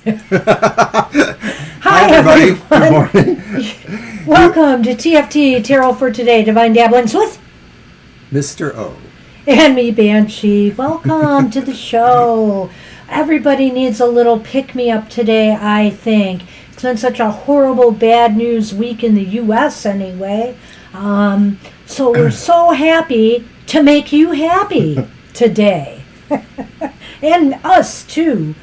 Hi, everybody. Good morning. Welcome to TFT, Tarot for Today, Divine Dabblings with Mr. O. And me, Banshee. Welcome to the show. Everybody needs a little pick-me-up today, I think. It's been such a horrible, bad news week in the U.S. anyway. So we're so happy to make you happy today. And us, too.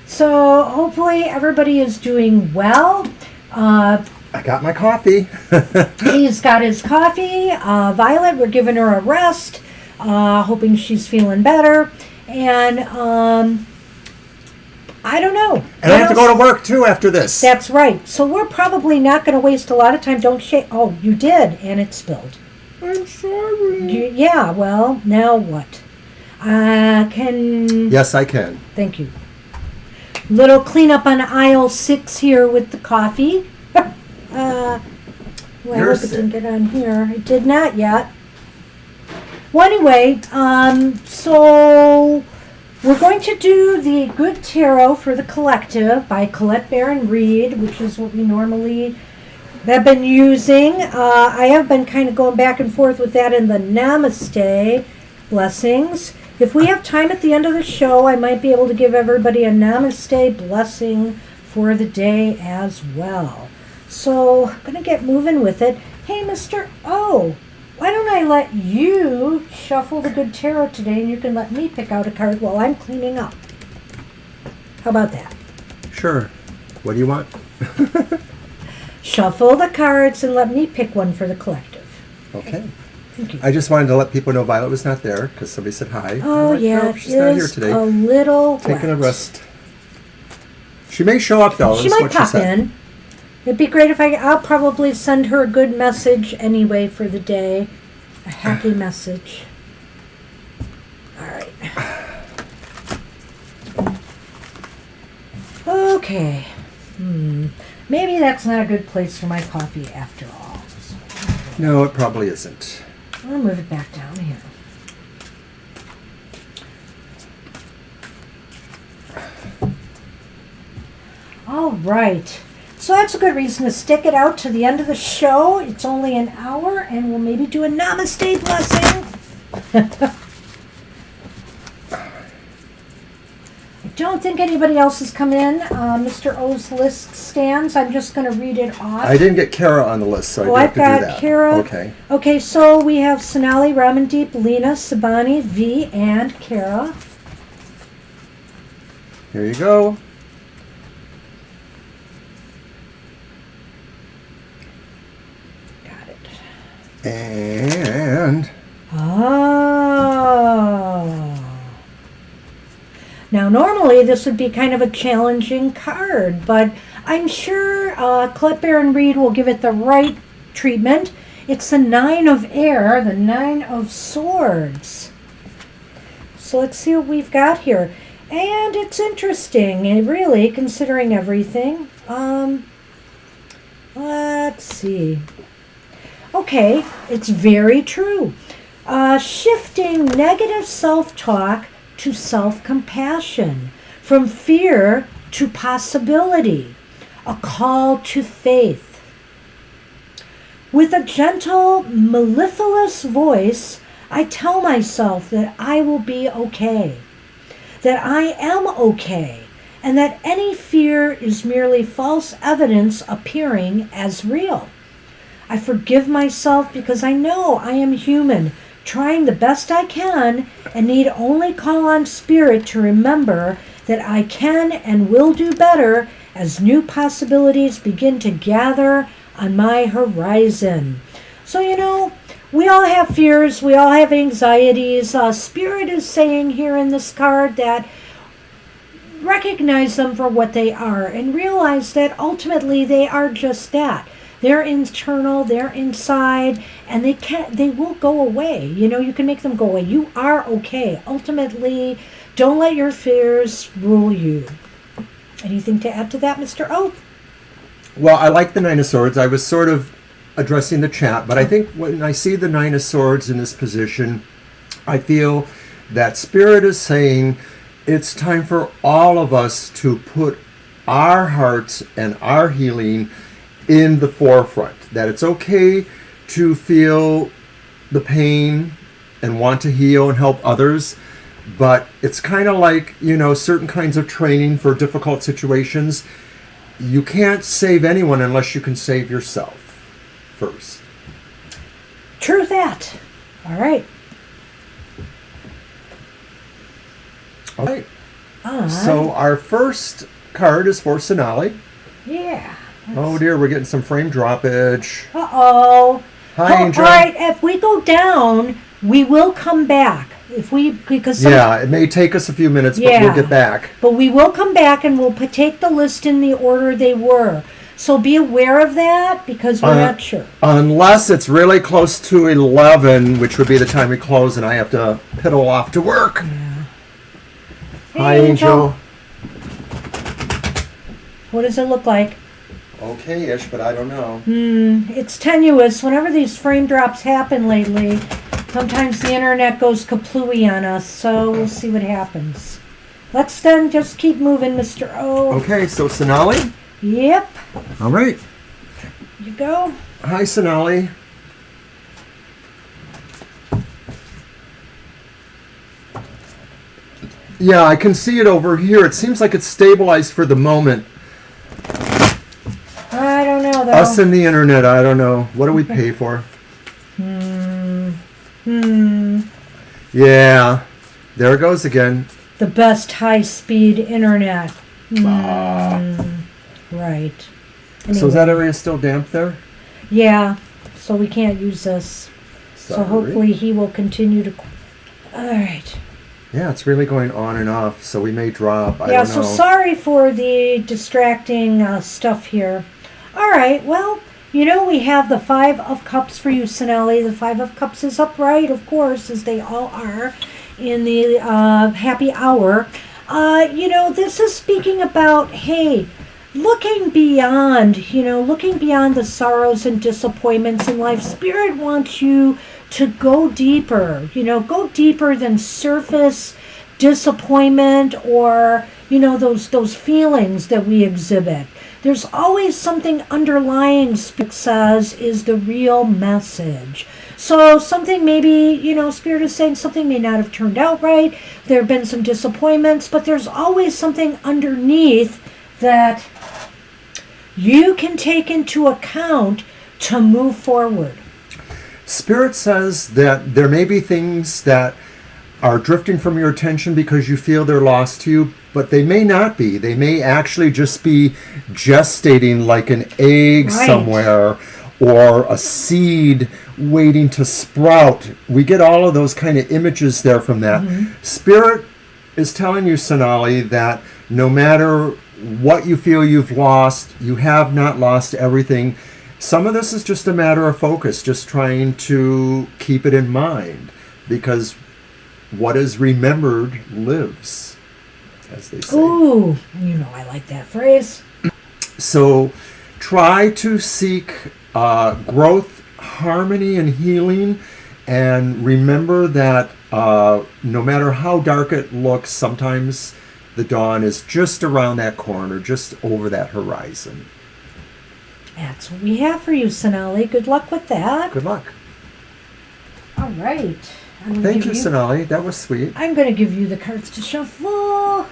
So hopefully everybody is doing well. I got my coffee. He's got his coffee. Violet, we're giving her a rest, hoping she's feeling better. And I don't know. And I have to go to work, too, after this. That's right. So we're probably not going to waste a lot of time. Don't shake. Oh, you did, and it spilled. I'm sorry. Yeah, well, now what? Yes, I can. Thank you. Little cleanup on aisle 6 here with the coffee. Well, I hope it didn't get on here. It did not yet. Well, anyway, so we're going to do the Good Tarot for the Collective by Colette Baron Reed, which is what we normally have been using. I have been kind of going back and forth with that in the Namaste blessings. If we have time at the end of the show, I might be able to give everybody a Namaste blessing for the day as well. So I'm going to get moving with it. Hey, Mr. O, why don't I let you shuffle the Good Tarot today, and you can let me pick out a card while I'm cleaning up. How about that? Sure. What do you want? Shuffle the cards and let me pick one for the collective. Okay. Thank you. I just wanted to let people know Violet was not there because somebody said hi. Oh, Like, yeah, nope, she's not here today. a little Taking a wet. rest. She may show up, though. She is might what pop she said. in. It'd be great if I'll probably send her a good message anyway for the day. A happy message. All right. Okay. Maybe that's not a good place for my coffee after all. No, it probably isn't. I'll move it back down here. All right. So that's a good reason to stick it out to the end of the show. It's only an hour, and we'll maybe do a Namaste blessing. I don't think anybody else has come in. Mr. O's list stands. I'm just going to read it off. I didn't get Kara on the list, so I do have I've to do that. got Kara. Okay. Okay, so we have Sonali, Ramandeep, Lena, Sabani, V, and Kara. Here you go. Got it. And... Oh. Now, normally this would be kind of a challenging card, but I'm sure Colette Baron Reed will give it the right treatment. It's the 9 of Air, the 9 of Swords. So let's see what we've got here. And it's interesting, really, considering everything. Let's see. Okay, it's very true. Shifting negative self-talk to self-compassion, from fear to possibility, a call to faith. With a gentle, mellifluous voice, I tell myself that I will be okay, that I am okay, and that any fear is merely false evidence appearing as real. I forgive myself because I know I am human, trying the best I can, and need only call on Spirit to remember that I can and will do better as new possibilities begin to gather on my horizon. So, we all have fears, we all have anxieties. Spirit is saying here in this card that recognize them for what they are and realize that ultimately they are just that. They're internal, they're inside, and they will go away. You can make them go away. You are okay. Ultimately, don't let your fears rule you. Anything to add to that, Mr. O? Well, I like the Nine of Swords. I was sort of addressing the chat, but I think when I see the Nine of Swords in this position, I feel that Spirit is saying it's time for all of us to put our hearts and our healing in the forefront. That it's okay to feel the pain and want to heal and help others, but it's kind of like, certain kinds of training for difficult situations. You can't save anyone unless you can save yourself first. True that. All right. All right. So our first card is for Sonali. Yeah. Oh dear, we're getting some frame droppage. Uh-oh. Hi, Angel. All right, if we go down, we will come back. It may take us a few minutes, but we'll get back. But we will come back and we'll take the list in the order they were. So be aware of that because we're not sure. Unless it's really close to 11, which would be the time we close, and I have to piddle off to work. Yeah. Hi, Angel. What does it look like? Okay-ish, but I don't know. It's tenuous. Whenever these frame drops happen lately, sometimes the internet goes kaplooey on us, so we'll see what happens. Let's then just keep moving, Mr. O. Okay, so Sonali? Yep. All right. You go. Hi, Sonali. Yeah, I can see it over here. It seems like it's stabilized for the moment. I don't know, though. Us and the internet, I don't know. What do we pay for? Yeah, there it goes again. The best high-speed internet. Right. Anyway. So is that area still damp there? Yeah, so we can't use this. Sorry. So hopefully he will continue to... All right. Yeah, it's really going on and off, so we may drop. I don't know. So sorry for the distracting stuff here. All right, well, we have the 5 of Cups for you, Sonali. The 5 of Cups is upright, of course, as they all are in the happy hour. This is speaking about, hey, looking beyond the sorrows and disappointments in life. Spirit wants you to go deeper, go deeper than surface disappointment or, those feelings that we exhibit. There's always something underlying, Spirit says, is the real message. So something maybe, Spirit is saying something may not have turned out right. There have been some disappointments, but there's always something underneath that you can take into account to move forward. Spirit says that there may be things that are drifting from your attention because you feel they're lost to you, but they may not be. They may actually just be gestating like an egg somewhere or a seed waiting to sprout. We get all of those kind of images there from that. Spirit is telling you, Sonali, that no matter what you feel you've lost, you have not lost everything. Some of this is just a matter of focus, just trying to keep it in mind, because what is remembered lives, as they say. Ooh, I like that phrase. So try to seek growth, harmony, and healing, and remember that no matter how dark it looks, sometimes the dawn is just around that corner, just over that horizon. That's what we have for you, Sonali. Good luck with that. Good luck. All right. Thank you, Sonali. That was sweet. I'm going to give you the cards to shuffle.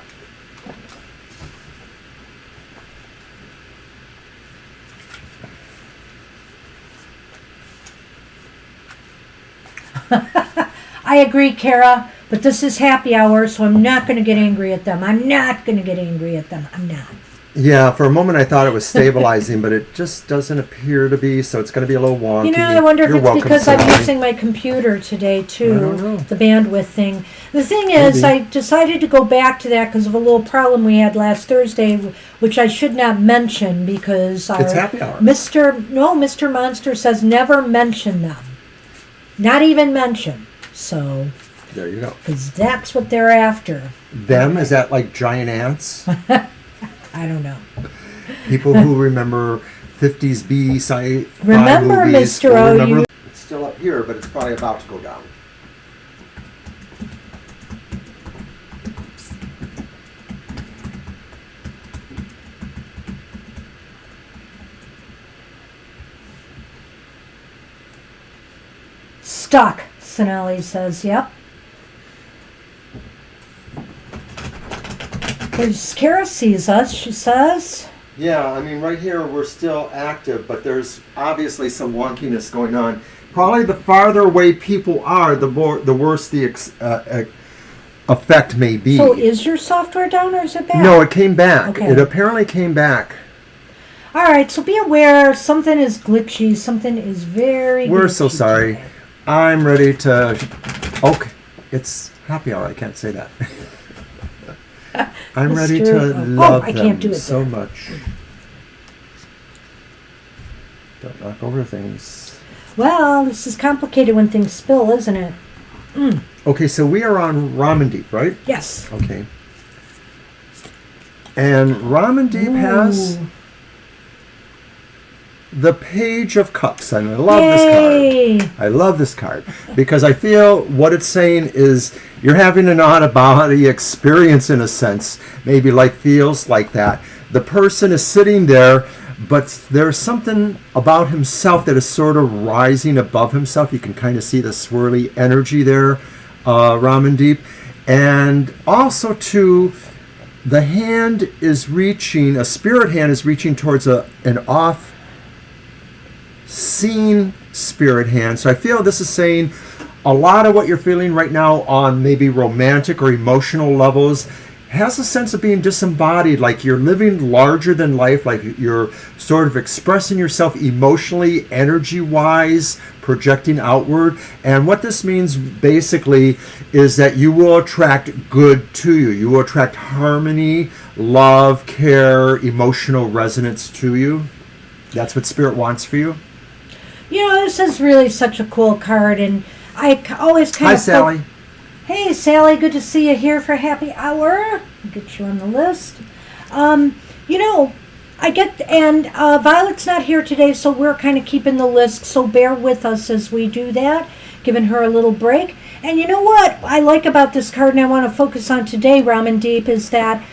I agree, Kara, but this is happy hour, so I'm not going to get angry at them. I'm not. Yeah, for a moment I thought it was stabilizing, but it just doesn't appear to be, so it's going to be a little wonky. I wonder if You're it's welcome, because Sonali. I'm using my computer today, too. I don't know. The bandwidth thing. The thing is, Maybe. I decided to go back to that because of a little problem we had last Thursday, which I should not mention because It's happy hour. Mr. Monster says never mention them. Not even mention. So, There you go. because that's what they're after. Them? Is that like giant ants? I don't know. People who remember 50s B-sci-fi Remember, movies. Mr. O, remember- you- It's, It's still up here, but it's probably about to go down. stuck, Sonali says. Yep. There's Kara sees us, she says. Yeah, I mean, right here we're still active, but there's obviously some wonkiness going on. Probably the farther away people are, the worse the effect may be. So is your software down or is it back? No, it came back. Okay. It apparently came back. All right, so be aware, something is glitchy, something is very We're glitchy so sorry. today. I'm ready to... Okay, it's happy hour. I can't say that. I'm ready to Mr. love I can't do them it so there. much. Don't knock over things. Well, this is complicated when things spill, isn't it? Okay, so we are on Ramandeep, right? Yes. Okay. And Ramandeep has Ooh. the Page of Cups, and I love Yay. this card. I love this card because I feel what it's saying is you're having an out-of-body experience in a sense. Maybe life feels like that. The person is sitting there, but there's something about himself that is sort of rising above himself. You can kind of see the swirly energy there, Ramandeep. And also, too, the hand is reaching, a spirit hand is reaching towards an off-seen spirit hand. So I feel this is saying a lot of what you're feeling right now on maybe romantic or emotional levels has a sense of being disembodied, like you're living larger than life, like you're sort of expressing yourself emotionally, energy-wise, projecting outward. And what this means basically is that you will attract good to you. You will attract harmony, love, care, emotional resonance to you. That's what Spirit wants for you. You know, this is really such a cool card, and I always kind Hi, of... Sally. Hey, Sally, good to see you here for happy hour. I'll get you on the list. You know, Violet's not here today, so we're kind of keeping the list, so bear with us as we do that, giving her a little break. And you know what I like about this card, and I want to focus on today, Ramandeep, is that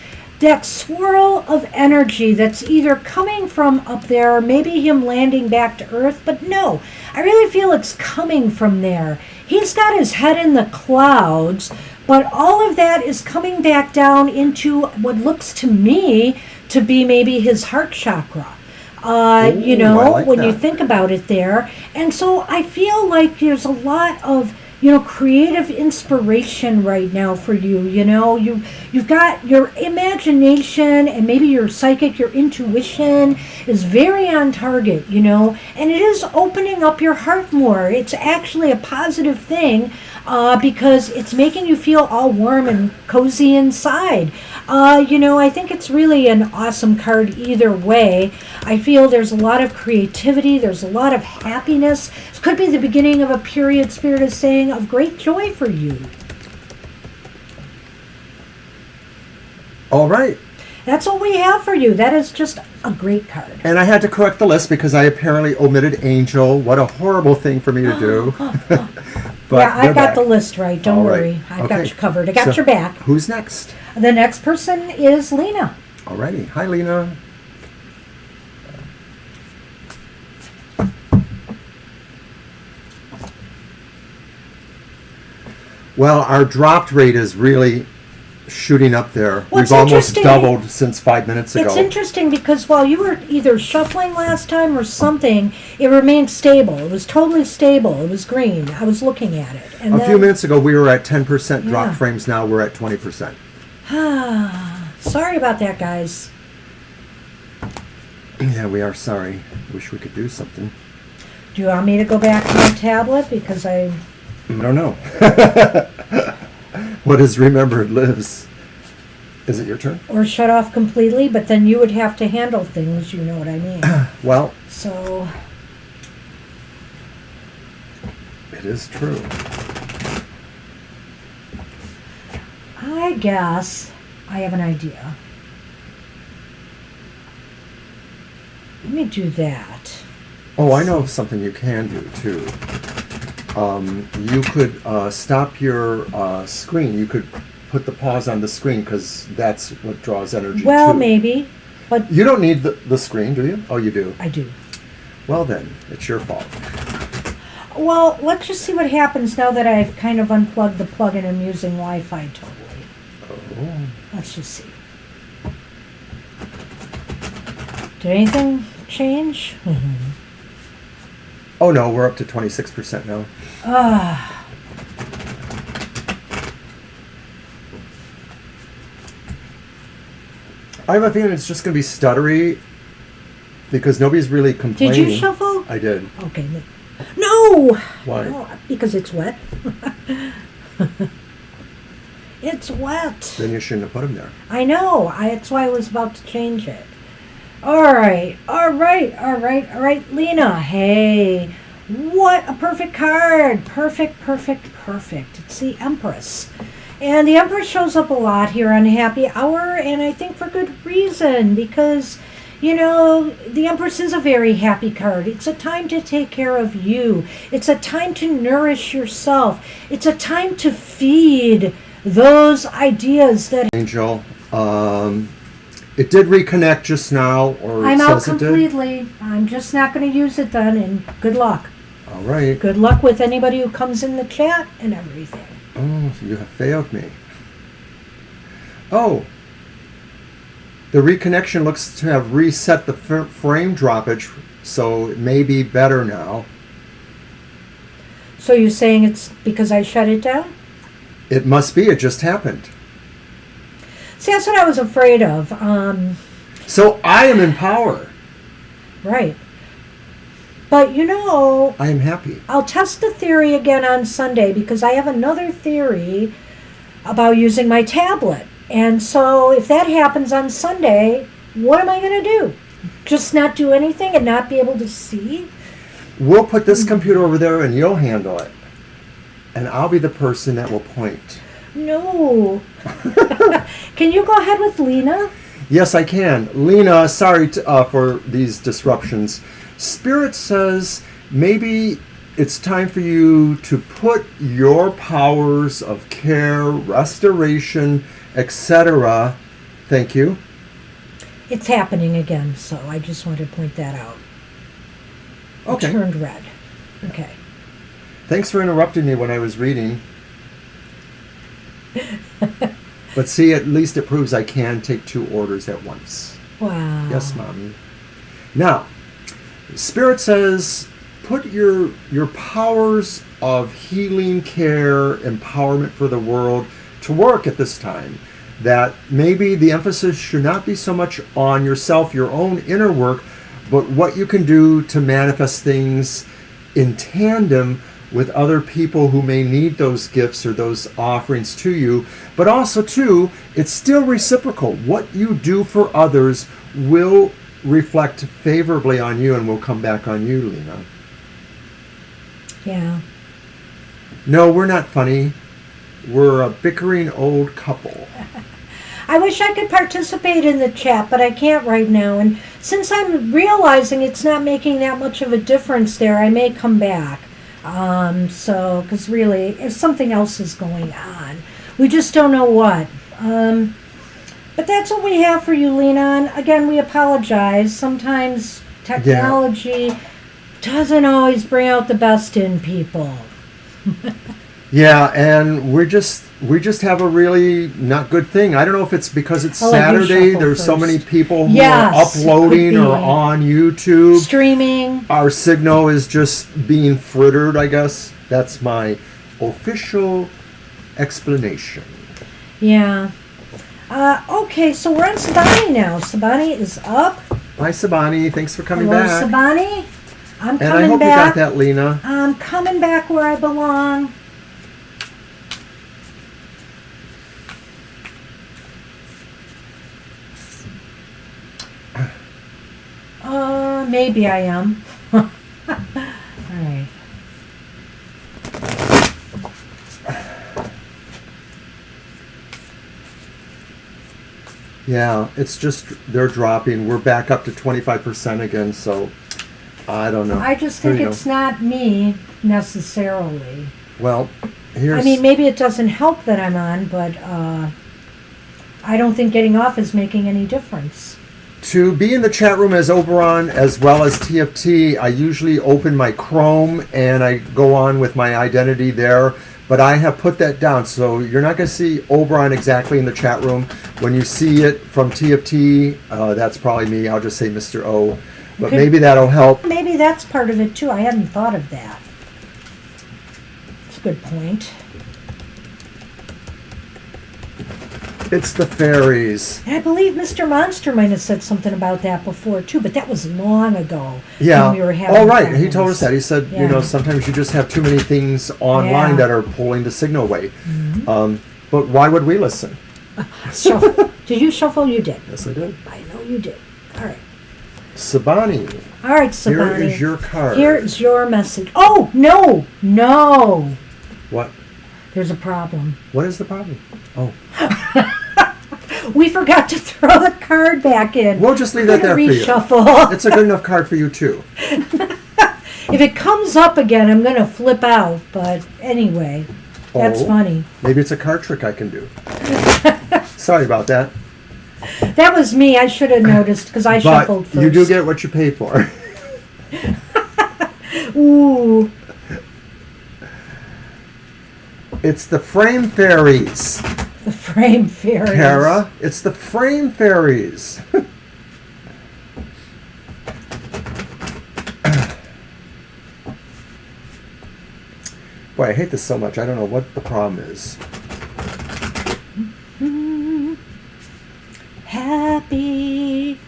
swirl of energy that's either coming from up there or maybe him landing back to earth, but no, I really feel it's coming from there. He's got his head in the clouds, but all of that is coming back down into what looks to me to be maybe his heart chakra. Ooh, You know, I like when you that. think about it there. And so I feel like there's a lot of creative inspiration right now for you. You know, you've got your imagination and maybe your psychic, your intuition is very on target, and it is opening up your heart more. It's actually a positive thing because it's making you feel all warm and cozy inside. I think it's really an awesome card either way. I feel there's a lot of creativity, there's a lot of happiness. This could be the beginning of a period, Spirit is saying, of great joy for you. All right. That's what we have for you. That is just a great card. And I had to correct the list because I apparently omitted Angel. What a horrible thing for me to do. But yeah, they're I've got back. the list right. Don't All right. worry. I've Okay. got you covered. I got So, your back. Who's next? The next person is Lena. Alrighty. Hi, Lena. Well, our dropped rate is really shooting up there. Well, We've almost interesting. doubled since 5 minutes ago. It's interesting because while you were either shuffling last time or something, it remained stable. It was totally stable. It was green. I was looking at it. And A few minutes ago, we were at 10% drop Yeah. frames. Now we're at 20%. Sorry about that, guys. Yeah, we are sorry. Wish we could do something. Do you want me to go back to my tablet? Because I don't know. What is remembered lives. Is it your turn? or shut off completely, but then you would have to handle things, you know what I mean. Well, So, it is true. I guess I have an idea. Let me do that. Oh, I know something you can do too. You could stop your screen. You could put the pause on the screen because that's what draws energy Well, too. maybe, but You don't need the screen, do you? Oh, you do. I do. Well then, it's your fault. Well, let's just see what happens now that I've kind of unplugged the plug-in and I'm using Wi-Fi totally. Oh. Let's just see. Did anything change? Oh no, we're up to 26% now. I have a feeling it's just going to be stuttery because nobody's really complaining. Did you shuffle? I did. Okay. No! Why? No, because it's wet. It's wet. Then you shouldn't have put them there. I know. That's why I was about to change it. All right. Lena, hey. What a perfect card. Perfect. It's the Empress. And the Empress shows up a lot here on Happy Hour, and I think for good reason, because, you know, the Empress is a very happy card. It's a time to take care of you. It's a time to nourish yourself. It's a time to feed those ideas that... Angel, it did reconnect just now, or I'm it out says it did? completely. I'm just not going to use it then, and good luck. All right. Good luck with anybody who comes in the chat and everything. Oh, you have failed me. Oh. The reconnection looks to have reset the frame droppage, so it may be better now. So you're saying it's because I shut it down? It must be. It just happened. See, that's what I was afraid of. So I am in power. Right. But, you know... I am happy. I'll test the theory again on Sunday because I have another theory about using my tablet. And so if that happens on Sunday, what am I going to do? Just not do anything and not be able to see? We'll put this computer over there and you'll handle it. And I'll be the person that will point. No. Can you go ahead with Lena? Yes, I can. Lena, sorry for these disruptions. Spirit says maybe it's time for you to put your powers of care, restoration, etc. Thank you. It's happening again, so I just wanted to point that out. Okay. It turned red. Okay. Thanks for interrupting me when I was reading. But see, at least it proves I can take 2 orders at once. Wow. Yes, Mommy. Now, Spirit says, put your powers of healing, care, empowerment for the world to work at this time. That maybe the emphasis should not be so much on yourself, your own inner work, but what you can do to manifest things in tandem with other people who may need those gifts or those offerings to you. But also, too, it's still reciprocal. What you do for others will reflect favorably on you and will come back on you, Lena. Yeah. No, we're not funny. We're a bickering old couple. I wish I could participate in the chat, but I can't right now. And since I'm realizing it's not making that much of a difference there, I may come back. Because really, if something else is going on, we just don't know what. But that's what we have for you, Lena. And again, we apologize. Sometimes technology doesn't always bring out the best in people. Yeah, and we just have a really not good thing. I don't know if it's because it's Saturday. There's so many people who are uploading or on YouTube. Streaming. Our signal is just being frittered, I guess. That's my official explanation. Yeah. Okay, so we're on Sabani now. Sabani is up. Hi, Sabani. Thanks for coming Hello, back. Sabani. I'm coming back. And I hope you got that, Lena. I'm coming back where I belong. Maybe I am. All right. Yeah, it's just they're dropping. We're back up to 25% again, so I don't know. I just think it's not me necessarily. Well, here's... I mean, maybe it doesn't help that I'm on, but I don't think getting off is making any difference. To be in the chat room as Oberon as well as TFT, I usually open my Chrome and I go on with my identity there. But I have put that down, so you're not going to see Oberon exactly in the chat room. When you see it from TFT, that's probably me. I'll just say Mr. O. But maybe that'll help. Maybe that's part of it too. I hadn't thought of that. That's a good point. It's the fairies. And I believe Mr. Monster might have said something about that before too, but that was long ago. Yeah. When we were having Oh, right. problems. He told us that. He said, sometimes you just have too many things online that are pulling the signal away. Mm-hmm. But why would we listen? Shuffle. Did you shuffle? You did. Yes, I did. I know you did. All right. Sabani. All right, Sabani. Here is your card. Here is your message. Oh, no. No. What? There's a problem. What is the problem? Oh. We forgot to throw the card back in. We'll just leave that there for you. Reshuffle. It's a good enough card for you, too. If it comes up again, I'm going to flip out. But anyway, that's funny. Maybe it's a card trick I can do. Sorry about that. That was me. I should have noticed because I shuffled first. You do get what you pay for. Ooh. It's the frame fairies. The frame fairies. Kara, it's the frame fairies. Boy, I hate this so much. I don't know what the problem is. Happy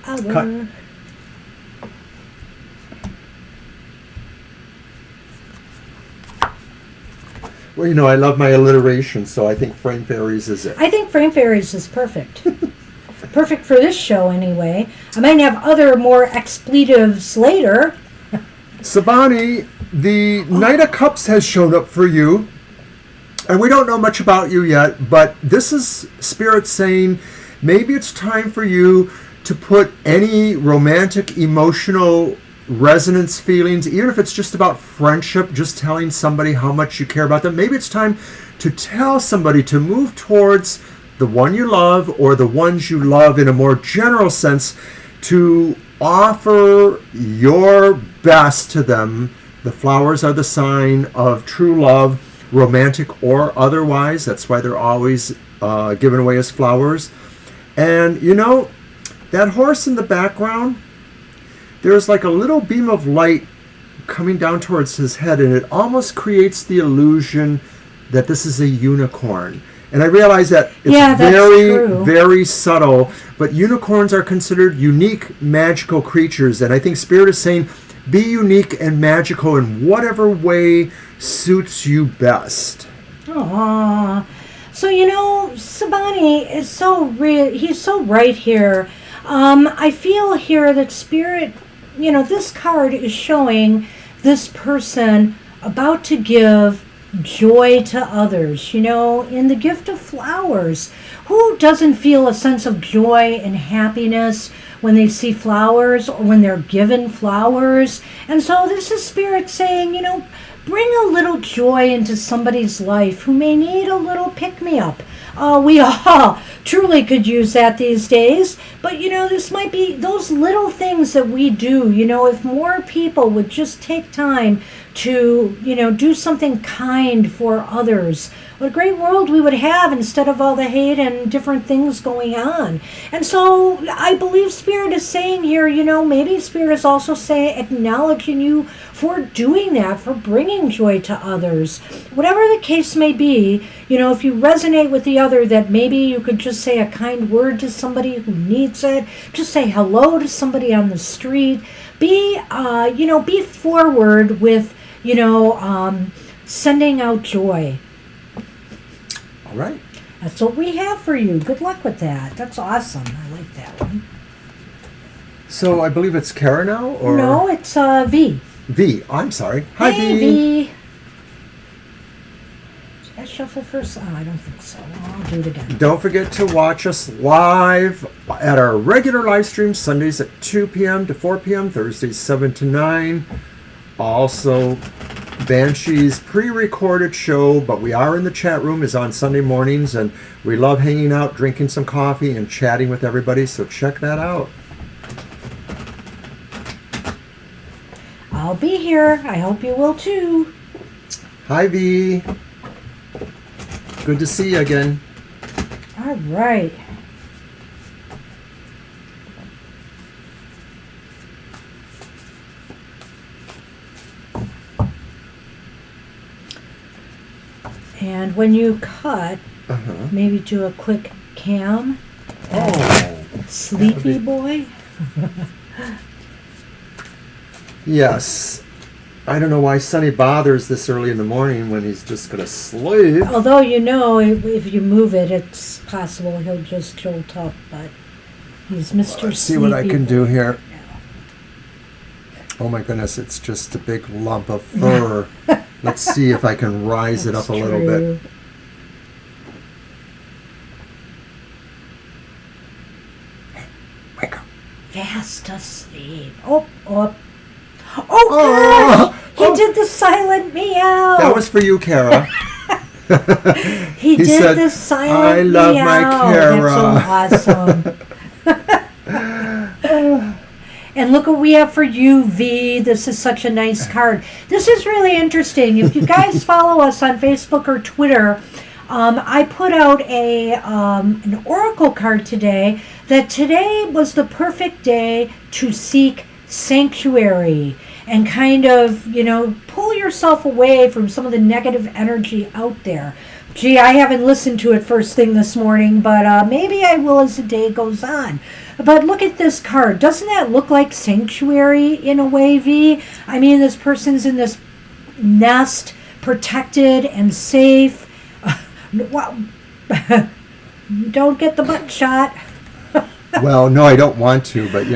hour. Cut. Well, I love my alliteration, so I think frame fairies is it. I think frame fairies is perfect. Perfect for this show, anyway. I might have other more expletives later. Sabani, the Knight of Cups has shown up for you. And we don't know much about you yet, but this is Spirit saying maybe it's time for you to put any romantic, emotional resonance feelings, even if it's just about friendship, just telling somebody how much you care about them. Maybe it's time to tell somebody to move towards the one you love or the ones you love in a more general sense, to offer your best to them. The flowers are the sign of true love, romantic or otherwise. That's why they're always given away as flowers. And that horse in the background, there's like a little beam of light coming down towards his head, and it almost creates the illusion that this is a unicorn. And I realize that it's very, very subtle, but unicorns are considered unique, magical creatures. And I think Spirit is saying, be unique and magical in whatever way suits you best. Aww. So, Sabani is so real. He's so right here. I feel here that Spirit, this card is showing this person about to give joy to others, in the gift of flowers. Who doesn't feel a sense of joy and happiness when they see flowers or when they're given flowers? And so this is Spirit saying, bring a little joy into somebody's life who may need a little pick-me-up. We all truly could use that these days. But, this might be those little things that we do. If more people would just take time to, do something kind for others, what a great world we would have instead of all the hate and different things going on. And so I believe Spirit is saying here, maybe Spirit is also acknowledging you for doing that, for bringing joy to others. Whatever the case may be, if you resonate with the other, that maybe you could just say a kind word to somebody who needs it, just say hello to somebody on the street, be forward with, sending out joy. All right. That's what we have for you. Good luck with that. That's awesome. I like that one. So I believe it's Kara now? Or No, it's V. V. I'm sorry. Hi, Hey, V. V. Did I shuffle first? Oh, I don't think so. I'll do it again. Don't forget to watch us live at our regular live stream, Sundays at 2 p.m. to 4 p.m., Thursdays 7 to 9. Also, Banshee's pre-recorded show, but we are in the chat room, is on Sunday mornings, and we love hanging out, drinking some coffee, and chatting with everybody, so check that out. I'll be here. I hope you will too. Hi, V. Good to see you again. All right. And when you cut, maybe do a quick cam. Oh. Sleepy boy. Yes. I don't know why Sonny bothers this early in the morning when he's just going to sleep. Although, if you move it, it's possible he'll just jolt up, but he's Mr. Let's see Sleepy what I can boy do here. now. Oh my goodness, it's just a big lump of fur. Let's see if I can rise it up a little bit. Hey, wake up. Fast asleep. Oh, gosh! He did the silent meow. That was for you, Kara. He did said, the silent I love meow. my Kara. That's so awesome. And look what we have for you, V. This is such a nice card. This is really interesting. If you guys follow us on Facebook or Twitter, I put out an oracle card today that today was the perfect day to seek sanctuary and kind of, pull yourself away from some of the negative energy out there. Gee, I haven't listened to it first thing this morning, but maybe I will as the day goes on. But look at this card. Doesn't that look like sanctuary in a way, V? I mean, this person's in this nest, protected and safe. Don't get the butt shot. Well, no, I don't want to, but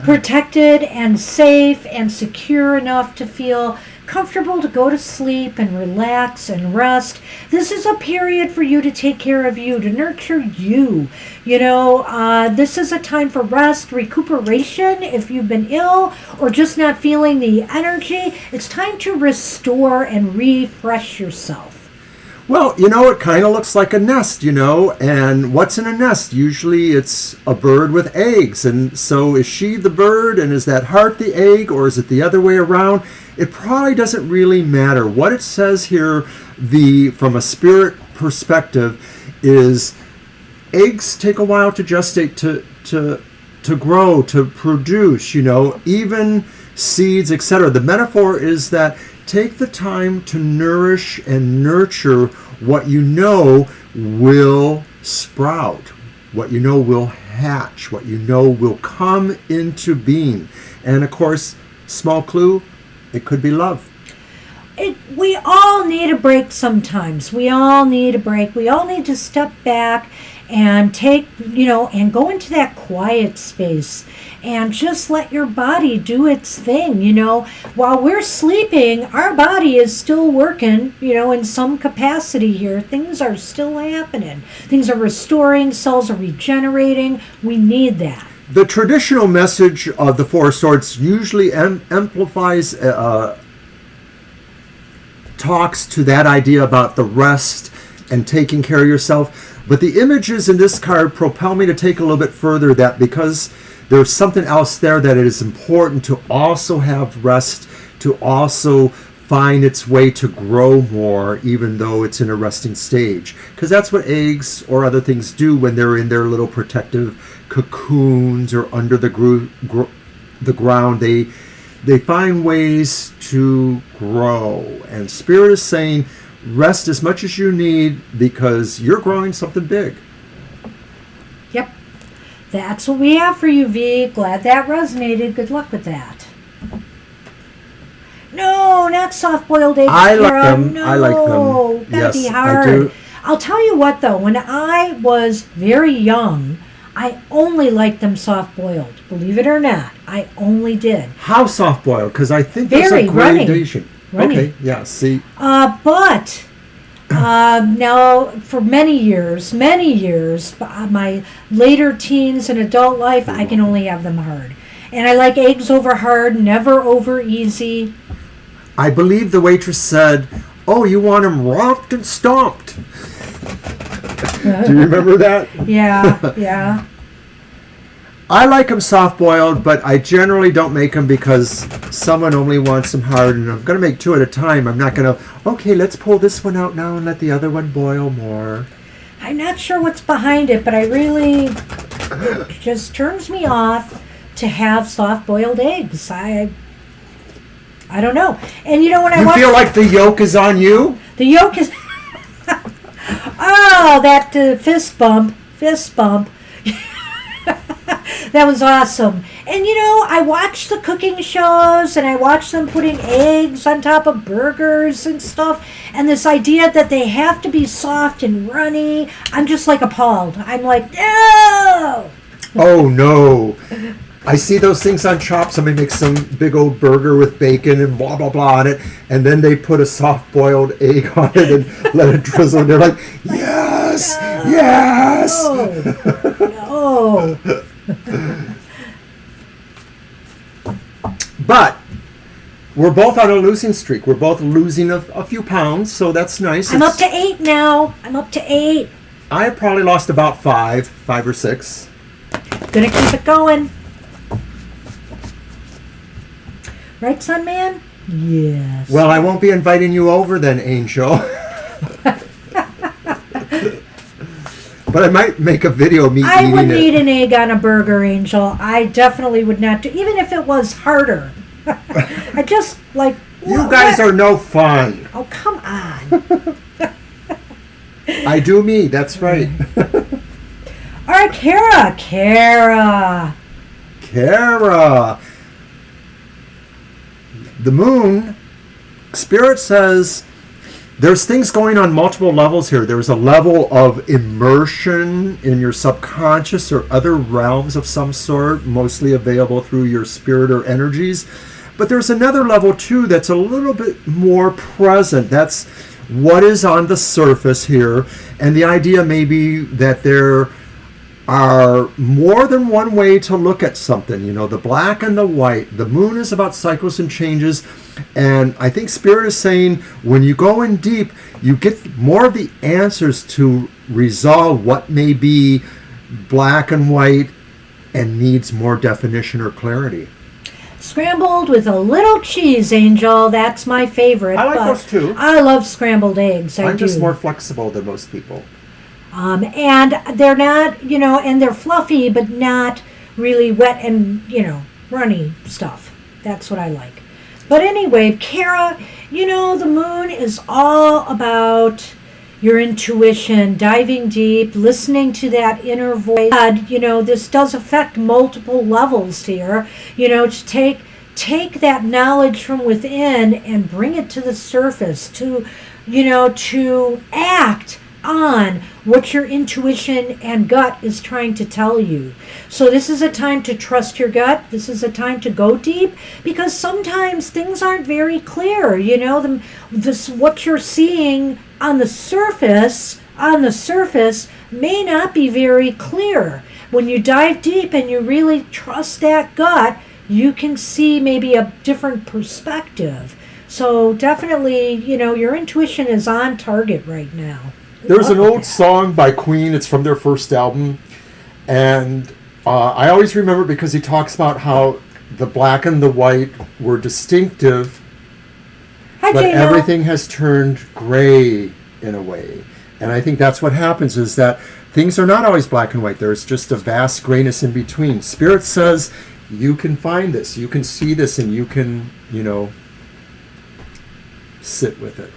Protected and safe and secure enough to feel comfortable to go to sleep and relax and rest. This is a period for you to take care of you, to nurture you. This is a time for rest, recuperation if you've been ill or just not feeling the energy. It's time to restore and refresh yourself. Well, it kind of looks like a nest, and what's in a nest? Usually it's a bird with eggs, and so is she the bird, and is that heart the egg, or is it the other way around? It probably doesn't really matter. What it says here, from a spirit perspective, is eggs take a while to gestate, to grow, to produce, even seeds, etc. The metaphor is that take the time to nourish and nurture what will sprout, what will hatch, what will come into being. And of course, small clue, it could be love. We all need a break sometimes. We all need a break. We all need to step back and take, and go into that quiet space and just let your body do its thing. While we're sleeping, our body is still working, in some capacity here. Things are still happening. Things are restoring, cells are regenerating. We need that. The traditional message of the Four of Swords usually amplifies, talks to that idea about the rest and taking care of yourself. But the images in this card propel me to take a little bit further, that because there's something else there, that it is important to also have rest, to also find its way to grow more, even though it's in a resting stage. Because that's what eggs or other things do when they're in their little protective cocoons or under the ground. They find ways to grow. And Spirit is saying, rest as much as you need because you're growing something big. Yep. That's what we have for you, V. Glad that resonated. Good luck with that. No, not soft-boiled eggs. I like them. No, I like them. gotta be Yes, hard. I do. I'll tell you what, though. When I was very young, I only liked them soft-boiled. Believe it or not, I only did. How soft-boiled? Because I think there's Very a gradation. runny. Okay, yeah, see. But now, for many years, my later teens and adult life, I can only have them hard. And I like eggs over hard, never over easy. I believe the waitress said, "Oh, you want them romped and stomped." Do you remember that? Yeah, yeah. I like them soft boiled, but I generally don't make them because someone only wants them hard, and I'm going to make 2 at a time. I'm not going to, okay, let's pull this one out now and let the other one boil more. I'm not sure what's behind it, but it just turns me off to have soft boiled eggs. I don't know. And when I feel like the yolk is on you? The yolk is oh, that fist bump. That was awesome. And I watch the cooking shows and I watch them putting eggs on top of burgers and stuff. And this idea that they have to be soft and runny, I'm just like appalled. I'm like, no! Oh, no. I see those things on Chopped. Somebody makes some big old burger with bacon and blah, blah, blah on it. And then they put a soft-boiled egg on it and let it drizzle. And they're like, yes, no, yes. No. But we're both on a losing streak. We're both losing a few pounds, so that's nice. I'm up to 8 now. I'm up to 8. I probably lost about 5 or 6. Gonna keep it going. Right, son man? Yes. Well, I won't be inviting you over then, Angel. But I might make a video of me eating it. I wouldn't eat an egg on a burger, Angel. I definitely would not do, even if it was harder. I just like... You guys are no fun. Oh, come on. I do me, that's right. All right, Kara. The moon, Spirit says there's things going on multiple levels here. There's a level of immersion in your subconscious or other realms of some sort, mostly available through your spirit or energies. But there's another level too that's a little bit more present. That's what is on the surface here. And the idea may be that there are more than one way to look at something. The black and the white. The moon is about cycles and changes. And I think Spirit is saying when you go in deep, you get more of the answers to resolve what may be black and white and needs more definition or clarity. Scrambled with a little cheese, Angel. That's my favorite. I like those too. I love scrambled eggs. I'm just more flexible than most people. And they're not, and they're fluffy, but not really wet and, runny stuff. That's what I like. But anyway, Kara, the moon is all about your intuition, diving deep, listening to that inner voice. This does affect multiple levels here, to take that knowledge from within and bring it to the surface, to act on what your intuition and gut is trying to tell you. So this is a time to trust your gut. This is a time to go deep, because sometimes things aren't very clear. What you're seeing on the surface may not be very clear. When you dive deep and you really trust that gut, you can see maybe a different perspective. So definitely, your intuition is on target right now. There's an old song by Queen. It's from their first album. And I always remember it because he talks about how the black and the white were distinctive. Hi, but J-Lo. Everything has turned gray in a way. And I think that's what happens, is that things are not always black and white. There's just a vast grayness in between. Spirit says you can find this, you can see this, and you can, sit with it.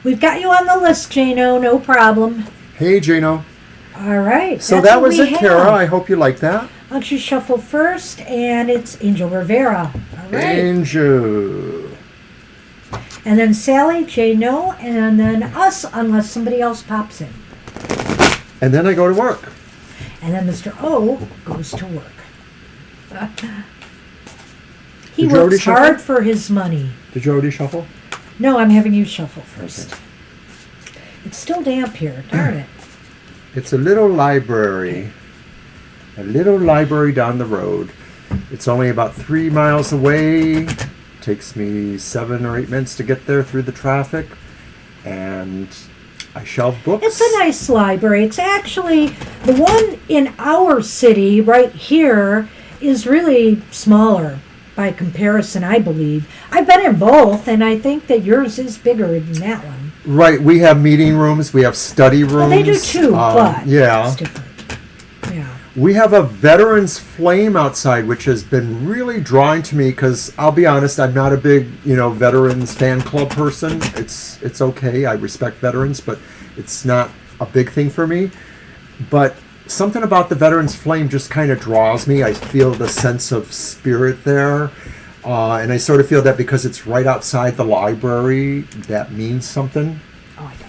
We've got you on the list, Jano. No problem. Hey, Jano. All right. So that was it, Kara. I hope you like that. I'll let you shuffle first, and it's Angel Rivera. All right. Angel. And then Sally, Jano, and then us, unless somebody else pops in. And then I go to work. And then Mr. O goes to work. He Did you already works hard for his money. Did you already shuffle? No, I'm having you shuffle first. Okay. It's still damp here. Darn it. It's a little library. A little library down the road. It's only about 3 miles away. Takes me 7 or 8 minutes to get there through the traffic. And I shelve books. It's a nice library. It's actually the one in our city right here is really smaller by comparison, I believe. I've been in both, and I think that yours is bigger than that one. Right. We have meeting rooms. We have study rooms. Well, they do too, but yeah. it's different. Yeah. We have a Veterans Flame outside, which has been really drawing to me because I'll be honest, I'm not a big, Veterans fan club person. It's okay. I respect veterans, but it's not a big thing for me. But something about the Veterans Flame just kind of draws me. I feel the sense of spirit there. And I sort of feel that because it's right outside the library, that means something. Oh, I don't know.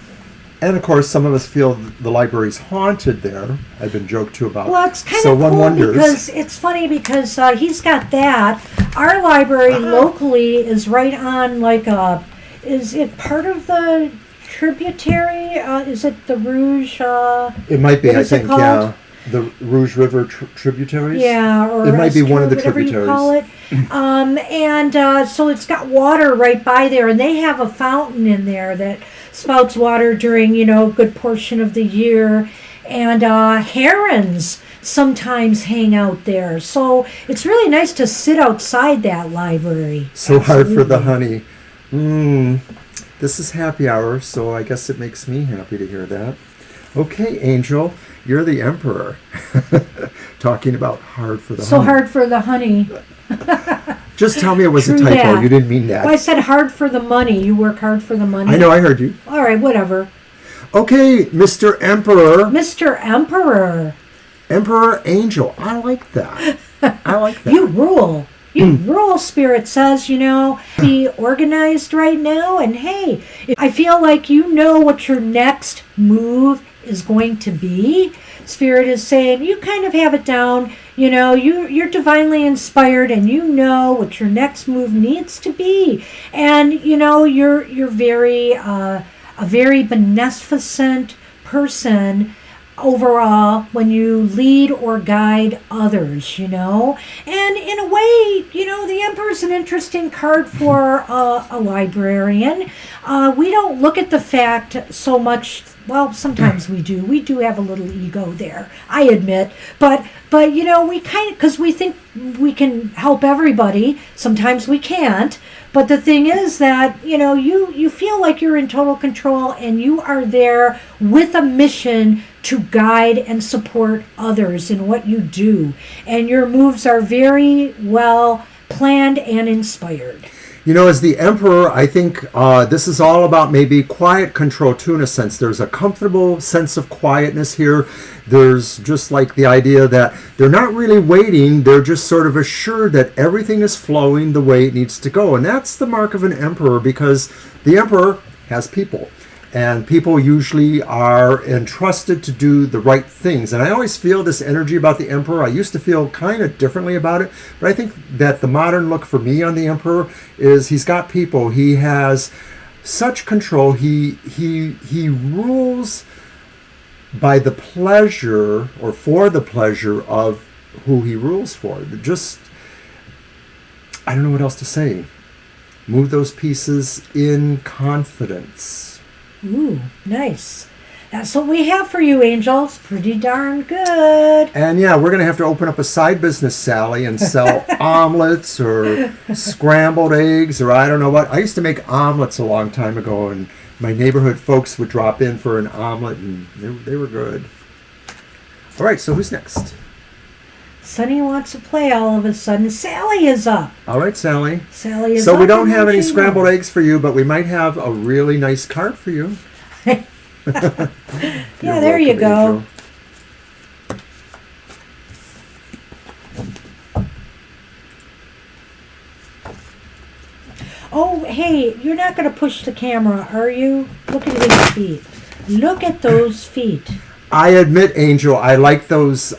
And of course, some of us feel the library's haunted there. I've been joked to about. Well, it's kind so of one cool wonders. because it's funny because he's got that. Our library locally is right on is it part of the tributary? Is it the Rouge? It might be, what I is it think, called? yeah. The Rouge River tributaries? Yeah, or it might be one of the whatever tributaries. you call it. So it's got water right by there, and they have a fountain in there that spouts water during, a good portion of the year. And herons sometimes hang out there. So it's really nice to sit outside that library. So hard for the Absolutely. honey. This is happy hour, so I guess it makes me happy to hear that. Okay, Angel, you're the emperor. Talking about hard for the So honey. hard for the honey. Just tell me it was True a typo. that. You didn't mean that. Well, I said hard for the money. You work hard for the money. I know, I heard you. All right, whatever. Okay, Mr. Emperor. Mr. Emperor. Emperor Angel. I like that. I like that. You rule. You rule, Spirit says, be organized right now. And hey, I feel like you know what your next move is going to be. Spirit is saying you kind of have it down. You're divinely inspired and you know what your next move needs to be. And, you're very, a very beneficent person overall when you lead or guide others, and in a way, the Emperor's an interesting card for a librarian. We don't look at the fact so much. Well, sometimes we do have a little ego there, I admit, but we kind of, because we think we can help everybody, sometimes we can't. But the thing is that, you feel like you're in total control and you are there with a mission to guide and support others in what you do. And your moves are very well planned and inspired. As the Emperor, I think this is all about maybe quiet control too, in a sense. There's a comfortable sense of quietness here. There's just like the idea that they're not really waiting. They're just sort of assured that everything is flowing the way it needs to go. And that's the mark of an Emperor, because the Emperor has people. And people usually are entrusted to do the right things. And I always feel this energy about the Emperor. I used to feel kind of differently about it. But I think that the modern look for me on the Emperor is he's got people. He has such control. He rules by the pleasure or for the pleasure of who he rules for. Just, I don't know what else to say. Move those pieces in confidence. Ooh, nice. That's what we have for you, angels. Pretty darn good. And yeah, we're going to have to open up a side business, Sally, and sell omelets or scrambled eggs or I don't know what. I used to make omelets a long time ago, and my neighborhood folks would drop in for an omelet, and they were good. All right, so who's next? Sonny wants to play all of a sudden. Sally is up. All right, Sally. Sally is So up. we don't and have what any she scrambled knows. eggs for you, but we might have a really nice card for you. Yeah, You're there you welcome, go. Angel. Oh, hey, you're not going to push the camera, are you? Look at his feet. Look at those feet. I admit, Angel, I like those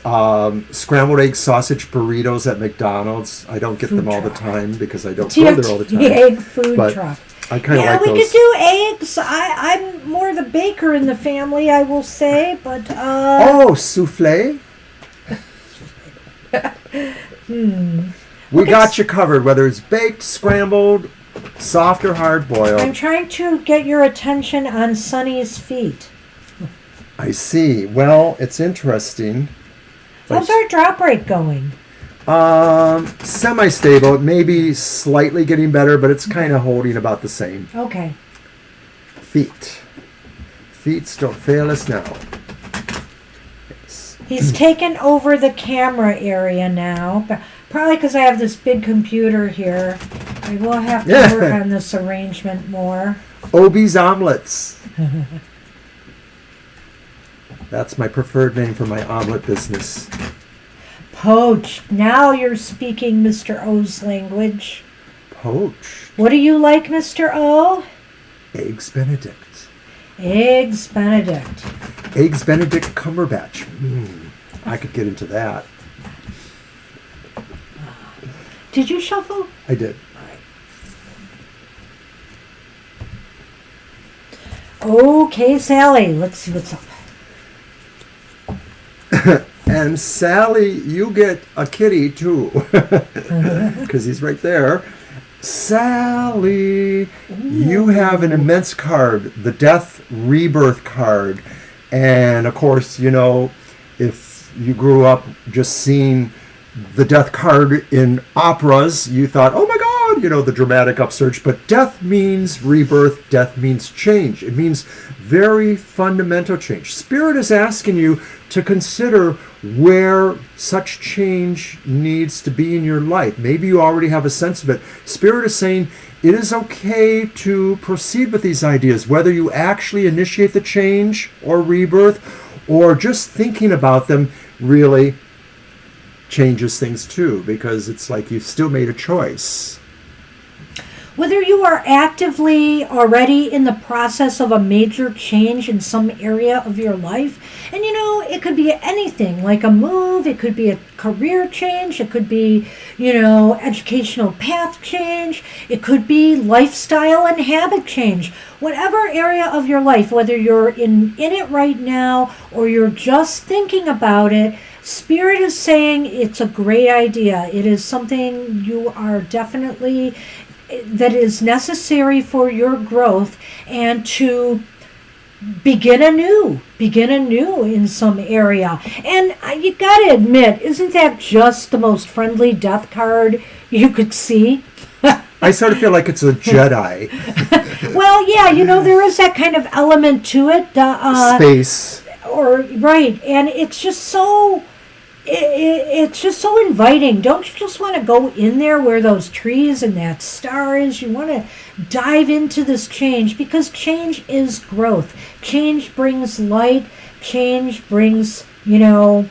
scrambled egg sausage burritos at McDonald's. I don't get Food them all truck. the time because I don't go there all the time. TFT egg food But truck. I kind of Yeah, like we those. could do eggs. I'm more the baker in the family, I will say, but Oh, souffle? We Okay. got you covered, whether it's baked, scrambled, soft, or hard I'm boiled. trying to get your attention on Sonny's feet. I see. Well, it's interesting. How's our drop rate going? Semi-stable. It may be slightly getting better, but it's kind of holding about the same. Okay. Feet. Feet don't fail us now. Yes. He's taken over the camera area now. Probably because I have this big computer here. I will have to work on this arrangement more. Obie's Omelets. That's my preferred name for my omelet business. Poached. Now you're speaking Mr. O's language. Poached. What do you like, Mr. O? Eggs Benedict. Eggs Benedict. Eggs Benedict Cumberbatch. I could get into that. Did you shuffle? I did. Okay, Sally. Let's see what's up. And Sally, you get a kitty too, because he's right there. Sally, you have an immense card, the Death Rebirth card. And of course, you know, if you grew up just seeing the death card in operas, you thought, oh my God, you know, the dramatic upsurge. But death means rebirth, death means change. It means very fundamental change. Spirit is asking you to consider where such change needs to be in your life. Maybe you already have a sense of it. Spirit is saying it is okay to proceed with these ideas, whether you actually initiate the change or rebirth, or just thinking about them really changes things too, because it's like you've still made a choice. Whether you are actively already in the process of a major change in some area of your life, and you know, it could be anything, like a move, it could be a career change, it could be, you know, educational path change, it could be lifestyle and habit change. Whatever area of your life, whether you're in it right now or you're just thinking about it, Spirit is saying it's a great idea. It is something you are definitely, that is necessary for your growth and to begin anew in some area. And you gotta admit, isn't that just the most friendly death card you could see? I sort of feel like it's a Jedi. Well, yeah, you know, there is that kind of element to it. Space. Or right, and it's just so inviting. Don't you just want to go in there where those trees and that star is? You want to dive into this change, because change is growth. Change brings light. Change brings, you know,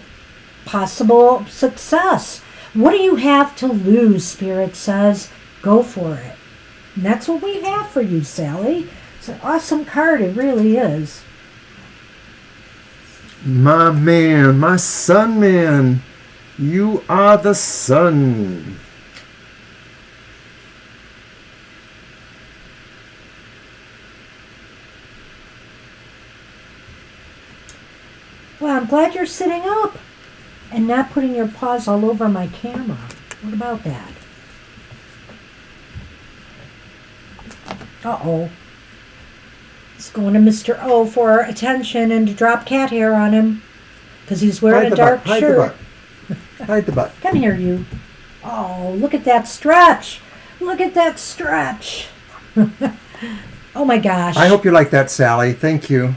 possible success. What do you have to lose? Spirit says, go for it. And that's what we have for you, Sally. It's an awesome card. It really is. My man, my sun man, you are the sun. Well, I'm glad you're sitting up and not putting your paws all over my camera. What about that? Uh-oh. It's going to Mr. O for attention and to drop cat hair on him because he's wearing a dark shirt. Hide the butt. Come here, you. Oh, look at that stretch. Look at that stretch. Oh, my gosh. I hope you like that, Sally. Thank you.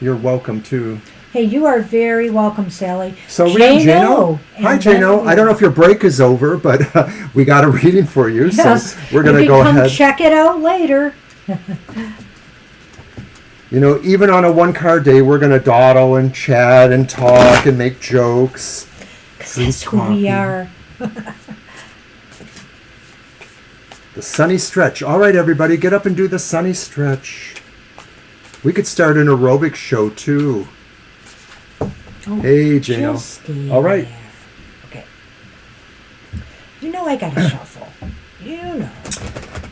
You're welcome, too. Hey, you are very welcome, Sally. So, Jano. Hi, Jano. I don't know if your break is over, but we got a reading for you. Yes. So we're going to go ahead. Check it out later. You know, even on a one-card day, we're going to dawdle and chat and talk and make jokes. Because that's who we are. The sunny stretch. All right, everybody, get up and do the sunny stretch. We could start an aerobic show, too. Oh, hey, Jano. All right. There. Okay. You know I got to shuffle. You know.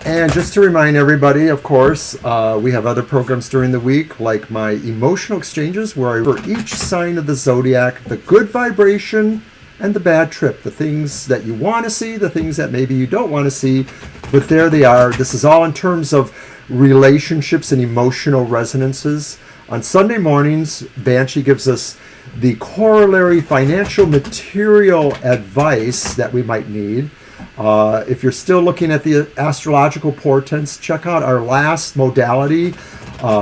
And just to remind everybody, of course, we have other programs during the week, like my emotional exchanges, where I for each sign of the zodiac, the good vibration and the bad trip, the things that you want to see, the things that maybe you don't want to see, but there they are. This is all in terms of relationships and emotional resonances. On Sunday mornings, Banshee gives us the corollary financial material advice that we might need. If you're still looking at the astrological portents, check out our last modality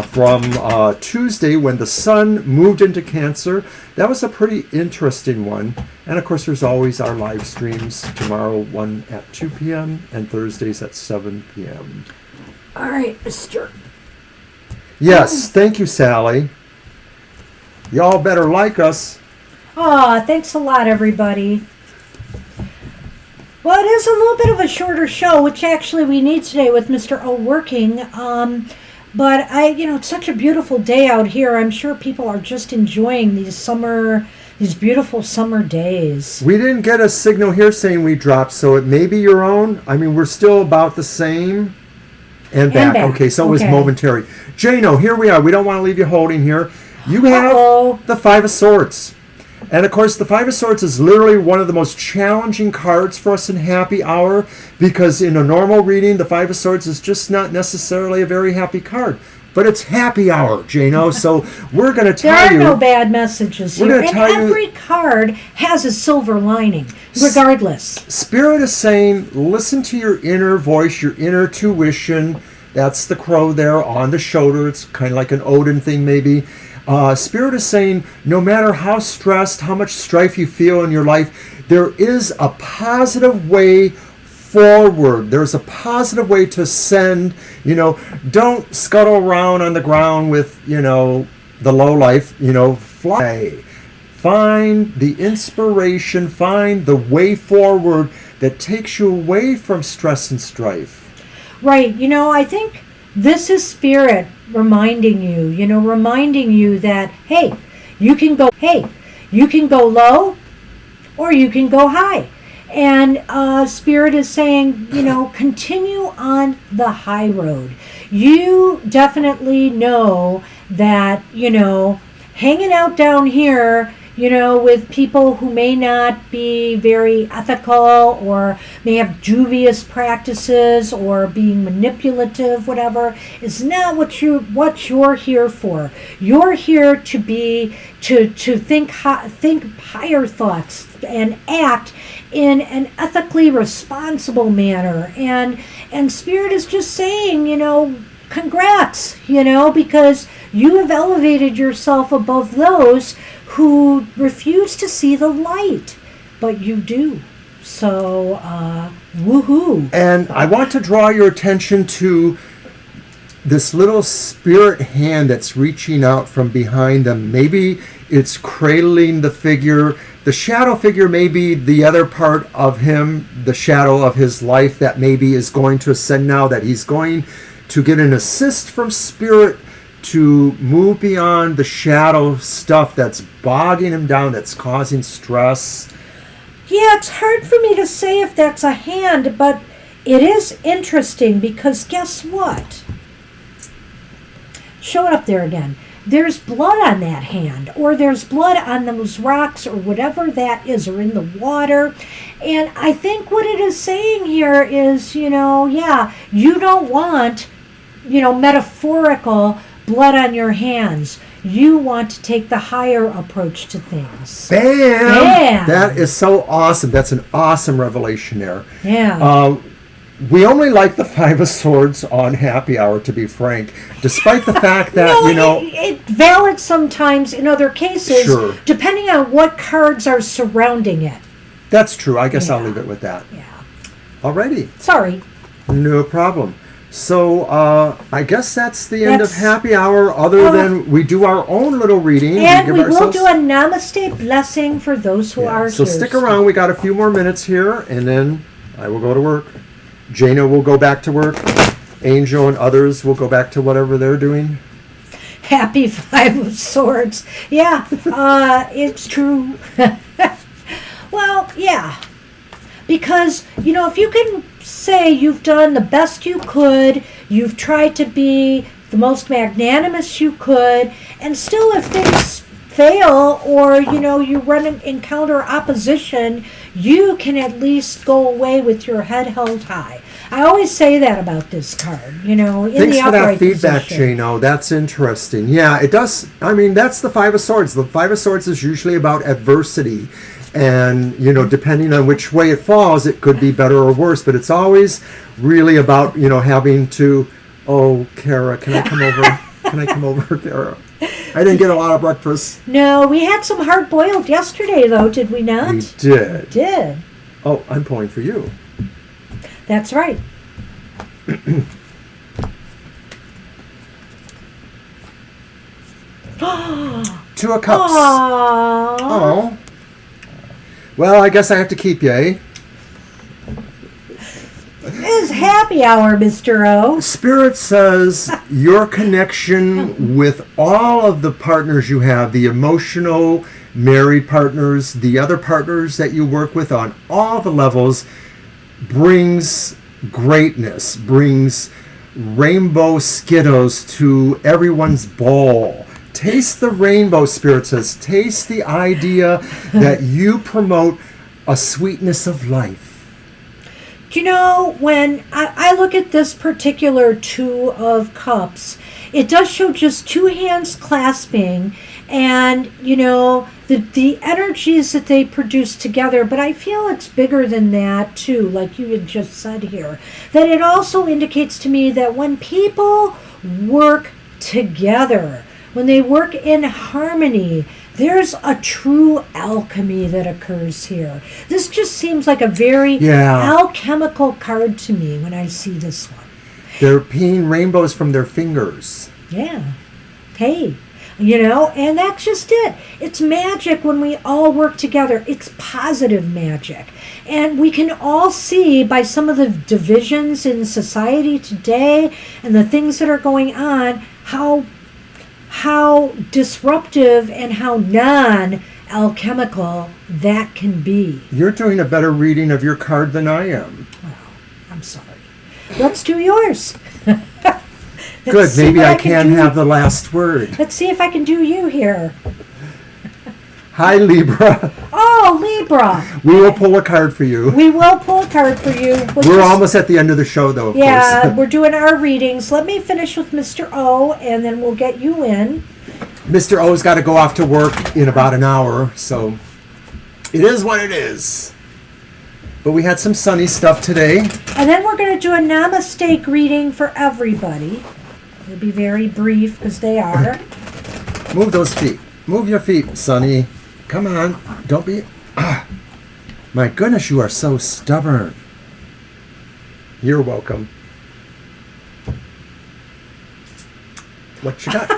from Tuesday when the sun moved into Cancer. That was a pretty interesting one. And of course, there's always our live streams. Tomorrow, one at 2 p.m. and Thursdays at 7 p.m. All right, Mr. Yes, thank you, Sally. Y'all better like us. Aw, thanks a lot, everybody. Well, it is a little bit of a shorter show, which actually we need today with Mr. O working. But it's such a beautiful day out here. I'm sure people are just enjoying these beautiful summer days. We didn't get a signal here saying we dropped, so it may be your own. I mean, we're still about the same. And back. Okay, so it was momentary. Jano, here we are. We don't want to leave you holding here. You have the Five of Swords. And of course, the Five of Swords is literally one of the most challenging cards for us in Happy Hour, because in a normal reading, the Five of Swords is just not necessarily a very happy card. But it's Happy Hour, Jano, so we're going to tell you... There are no bad messages here, and every card has a silver lining, regardless. Spirit is saying, listen to your inner voice, your inner tuition. That's the crow there on the shoulder. It's kind of like an Odin thing, maybe. Spirit is saying, no matter how stressed, how much strife you feel in your life, there is a positive way forward. There's a positive way to ascend. Don't scuttle around on the ground with, the low life. Fly. Find the inspiration, find the way forward that takes you away from stress and strife. Right. I think this is Spirit reminding you that, hey, you can go low or you can go high. And Spirit is saying, continue on the high road. You definitely know that, hanging out down here, with people who may not be very ethical or may have dubious practices or being manipulative, whatever, is not what you're here for. You're here to think higher thoughts and act in an ethically responsible manner. And Spirit is just saying, congrats, because you have elevated yourself above those who refuse to see the light, but you do. So, woohoo. And I want to draw your attention to this little spirit hand that's reaching out from behind them. Maybe it's cradling the figure. The shadow figure may be the other part of him, the shadow of his life that maybe is going to ascend now, that he's going to get an assist from Spirit to move beyond the shadow stuff that's bogging him down, that's causing stress. Yeah, it's hard for me to say if that's a hand, but it is interesting because guess what? Show it up there again. There's blood on that hand, or there's blood on those rocks, or whatever that is, or in the water. And I think what it is saying here is, you don't want, metaphorical blood on your hands. You want to take the higher approach to things. Bam! That is so awesome. That's an awesome revelation there. Yeah. We only like the Five of Swords on Happy Hour, to be frank, despite the fact that, it's valid sometimes in other cases, sure, depending on what cards are surrounding it. That's true. I guess I'll leave it with that. Yeah. Alrighty. Sorry. No problem. So, I guess that's the end of Happy Hour, other than we do our own little reading. And we will do a namaste blessing for those who are here. So stick around. We got a few more minutes here, and then I will go to work. Jana will go back to work. Angel and others will go back to whatever they're doing. Happy Five of Swords. Yeah, it's true. Well, yeah. Because, if you can say you've done the best you could, you've tried to be the most magnanimous you could, and still if things fail or, you encounter opposition, you can at least go away with your head held high. I always say that about this card, in Thanks the for that upright feedback, position. Jano. That's interesting. Yeah, it does. I mean, that's the Five of Swords. The Five of Swords is usually about adversity. And, depending on which way it falls, it could be better or worse. But it's always really about, having to, oh, Kara, can I come over? Can I come over, Kara? I didn't get a lot of breakfast. No, we had some hard-boiled yesterday, though, did we not? We did. We did. Oh, I'm pulling for you. That's right. Two of Cups. Aww. Oh. Well, I guess I have to keep you, eh? It's happy hour, Mr. O. Spirit says your connection with all of the partners you have, the emotional, married partners, the other partners that you work with on all the levels, brings greatness, brings rainbow Skittles to everyone's bowl. Taste the rainbow, Spirit says. Taste the idea that you promote a sweetness of life. When I look at this particular Two of Cups, it does show just two hands clasping and, the energies that they produce together. But I feel it's bigger than that, too, like you had just said here. That it also indicates to me that when people work together, when they work in harmony, there's a true alchemy that occurs here. This just seems like a very alchemical card to me when I see this one. They're peeing rainbows from their fingers. Yeah. Hey, and that's just it. It's magic when we all work together. It's positive magic. And we can all see by some of the divisions in society today and the things that are going on how disruptive and how non-alchemical that can be. You're doing a better reading of your card than I am. Oh, I'm sorry. Let's do yours. Good, maybe I can have the last word. Let's see if I can do you here. Hi, Libra. Oh, Libra. We will pull a card for you. We will pull a card for you. We're almost at the end of the show, though, of course. Yeah, we're doing our readings. Let me finish with Mr. O, and then we'll get you in. Mr. O's got to go off to work in about an hour, so it is what it is. But we had some sunny stuff today. And then we're going to do a namaste reading for everybody. It'll be very brief, because they are. Move those feet. Move your feet, Sonny. Come on. Don't be... My goodness, you are so stubborn. You're welcome. What you got?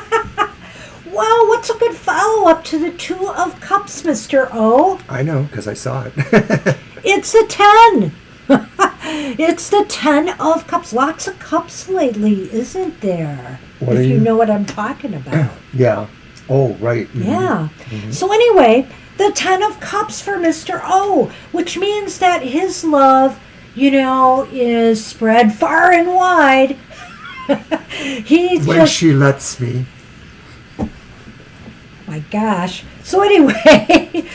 Well, what's a good follow-up to the Two of Cups, Mr. O? I know, because I saw it. It's the 10. It's the 10 of Cups. Lots of cups lately, isn't there? What if you know what I'm talking about. Yeah. Oh, right. Mm-hmm. Yeah. Mm-hmm. So anyway, the 10 of Cups for Mr. O, which means that his love, is spread far and wide. When she lets me. My gosh. So anyway,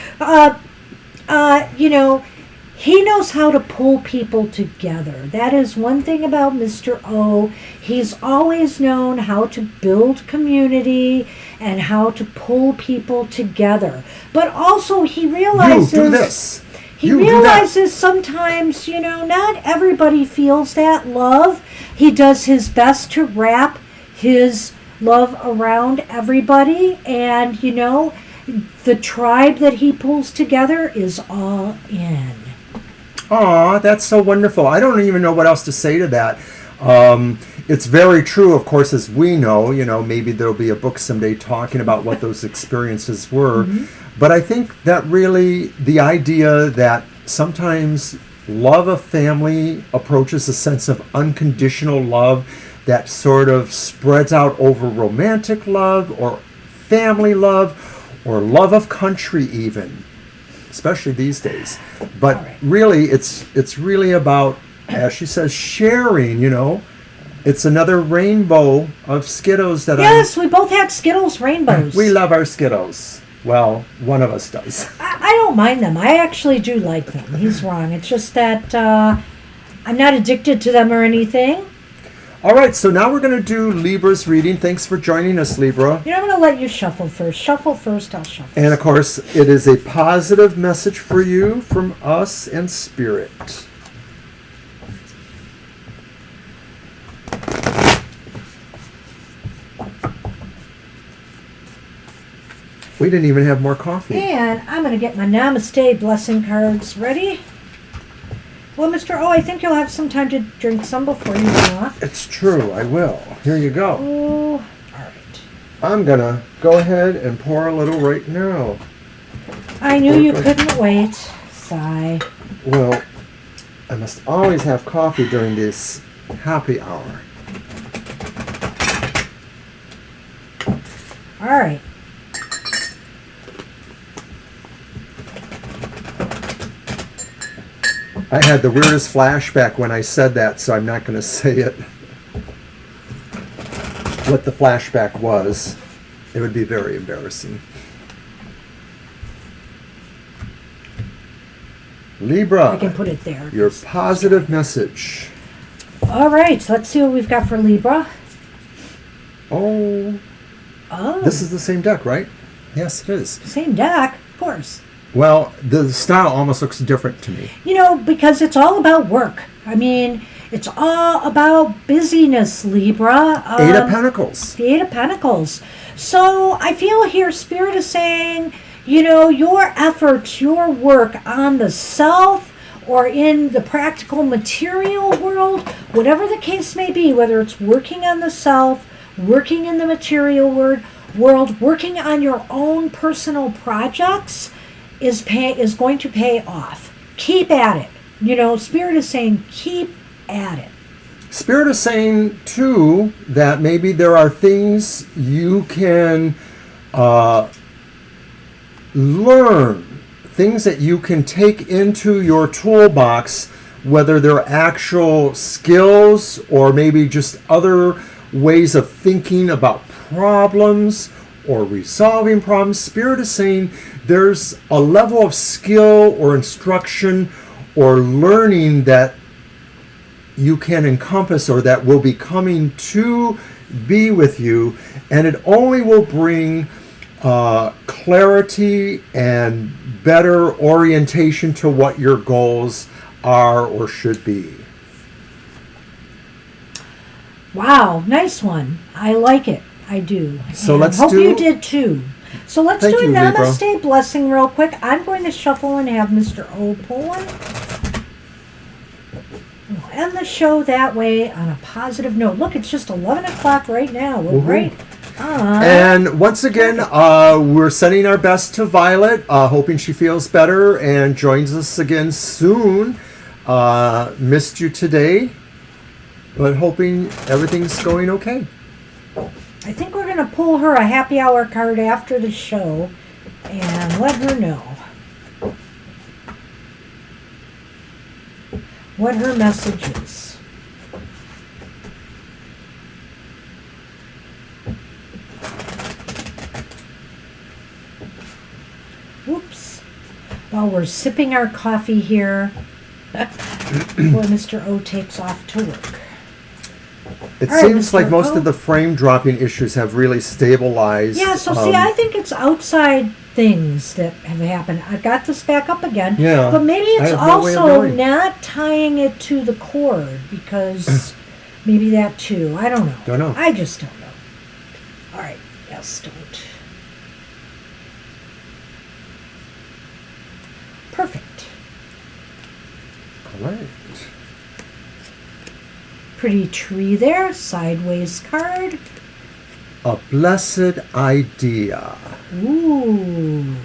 he knows how to pull people together. That is one thing about Mr. O. He's always known how to build community and how to pull people together. But also he realizes... You do this. He realizes sometimes, not everybody feels that love. He does his best to wrap his love around everybody. And, the tribe that he pulls together is all in. Aw, that's so wonderful. I don't even know what else to say to that. It's very true, of course, as we know. Maybe there'll be a book someday talking about what those experiences were. Mm-hmm. But I think that really the idea that sometimes love of family approaches a sense of unconditional love that sort of spreads out over romantic love or family love or love of country even, especially these days. But really, it's really about, as she says, sharing, It's another rainbow of Skittles that we both had Skittles rainbows. We love our Skittles. Well, one of us does. I don't don't mind them. I actually do like them. He's wrong. It's just that I'm not addicted to them or anything. All right, so now we're going to do Libra's reading. Thanks for joining us, Libra. You know, I'm going to let you shuffle first. Shuffle first, I'll shuffle. And of course, it is a positive message for you from us and Spirit. We didn't even have more coffee. And I'm going to get my Namaste blessing cards ready. Well, Mr. O, I think you'll have some time to drink some before you run off. It's true, I will. Here you go. Oh, all right. I'm going to go ahead and pour a little right now. I knew you couldn't wait. Sigh. Well, I must always have coffee during this happy hour. All right. I had the weirdest flashback when I said that, so I'm not going to say it. What the flashback was. It would be very embarrassing. Libra, I can put it there. your positive message. All right, so let's see what we've got for Libra. Oh, Oh, this is the same deck, right? Yes, it is. same deck, of course. Well, the style almost looks different to me. You know, because it's all about work. I mean, it's all about busyness, Libra. Eight of Pentacles. The Eight of Pentacles. So I feel here Spirit is saying, you know, your efforts, your work on the self or in the practical material world, whatever the case may be, whether it's working on the self, working in the material world, working on your own personal projects, is going to pay off. Keep at it. You know, Spirit is saying keep at it. Spirit is saying, too, that maybe there are things you can learn, things that you can take into your toolbox, whether they're actual skills or maybe just other ways of thinking about problems or resolving problems. Spirit is saying there's a level of skill or instruction or learning that you can encompass or that will be coming to be with you, and it only will bring clarity and better orientation to what your goals are or should be. Wow, nice one. I like it. I do. So And let's hope do- you did too. So let's Thank do a you, Libra. Namaste blessing real quick. I'm going to shuffle and have Mr. O pull one. We'll end the show that way on a positive note. Look, it's just 11 o'clock right now. We're Woohoo. right on. And once again, we're sending our best to Violet, hoping she feels better and joins us again soon. Missed you today, but hoping everything's going okay. I think we're going to pull her a happy hour card after the show and let her know what her message is. Whoops. While we're sipping our coffee here, before Mr. O takes off to work. It All right, seems Mr. like most O. of the frame dropping issues have really stabilized. Yeah, so see, I think it's outside things that have happened. I got this back up again. Yeah, But maybe I it's have no way of also knowing. not tying it to the cord because maybe that too. I don't know. Don't know. I just don't know. All right. Yes, don't. Perfect. All right. Pretty tree there. Sideways card. A blessed idea. Ooh.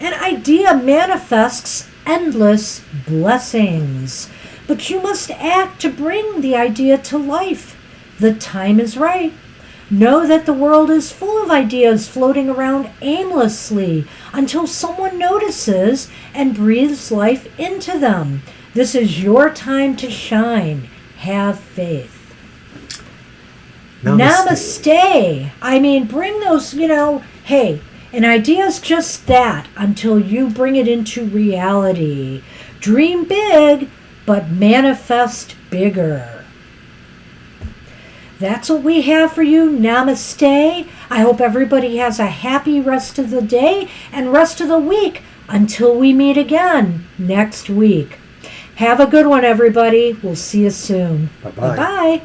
An idea manifests endless blessings, but you must act to bring the idea to life. The time is right. Know that the world is full of ideas floating around aimlessly until someone notices and breathes life into them. This is your time to shine. Have faith. Namaste. I mean, bring those, you know, hey, An idea is just that until you bring it into reality. Dream big, but manifest bigger. That's what we have for you. Namaste. I hope everybody has a happy rest of the day and rest of the week until we meet again next week. Have a good one, everybody. We'll see you soon. Bye-bye. Bye-bye.